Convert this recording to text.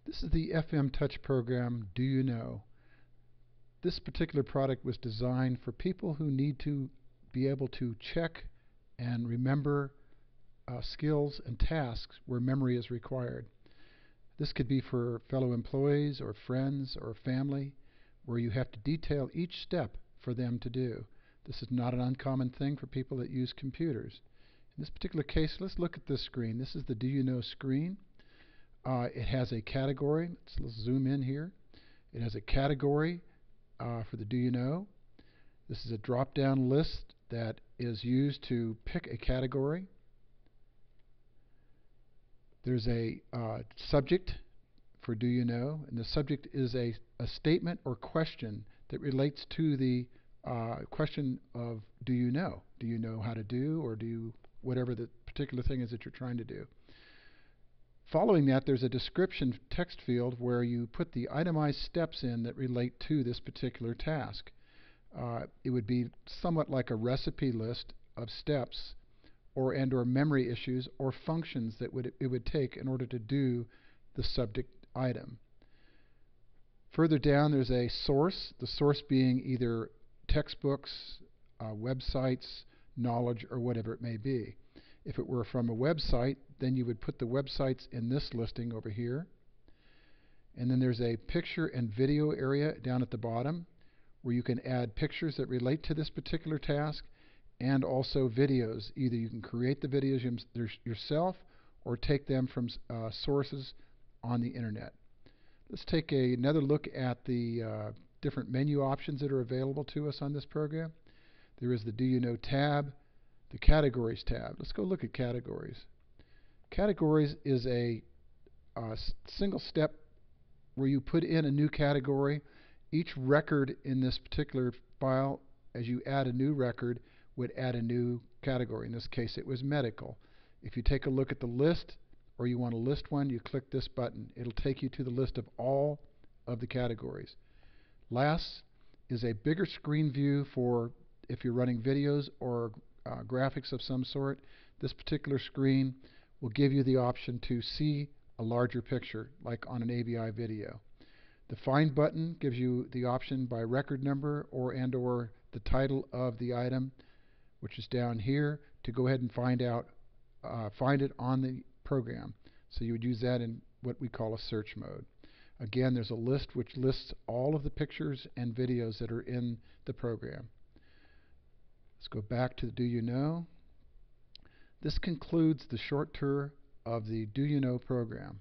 This is the FM Touch program, Do You Know? This particular product was designed for people who need to be able to check and remember skills and tasks where memory is required. This could be for fellow employees or friends or family where you have to detail each step for them to do. This is not an uncommon thing for people that use computers. In this particular case, let's look at this screen. This is the Do You Know screen. It has a category. Let's zoom in here. It has a category for the Do You Know. This is a drop-down list that is used to pick a category. There's a subject for Do You Know, and the subject is a statement or question that relates to the question of Do you know? Do you know how to do, or do you, whatever the particular thing is that you're trying to do. Following that, there's a description text field where you put the itemized steps in that relate to this particular task. It would be somewhat like a recipe list of steps or memory issues or functions that it would take in order to do the subject item. Further down, there's a source, the source being either textbooks, websites, knowledge, or whatever it may be. If it were from a website, then you would put the websites in this listing over here. And then there's a picture and video area down at the bottom where you can add pictures that relate to this particular task and also videos. Either you can create the videos yourself or take them from sources on the internet. Let's take another look at the different menu options that are available to us on this program. There is the Do You Know tab, the Categories tab. Let's go look at Categories. Categories is a single step where you put in a new category. Each record in this particular file, as you add a new record, would add a new category. In this case, it was medical. If you take a look at the list, or you want to list one, you click this button. It'll take you to the list of all of the categories. Last is a bigger screen view for if you're running videos or graphics of some sort. This particular screen will give you the option to see a larger picture, like on an AVI video. The Find button gives you the option by record number or the title of the item, which is down here, to go ahead and find it on the program. So you would use that in what we call a search mode. Again, there's a list which lists all of the pictures and videos that are in the program. Let's go back to the Do You Know. This concludes the short tour of the Do You Know program.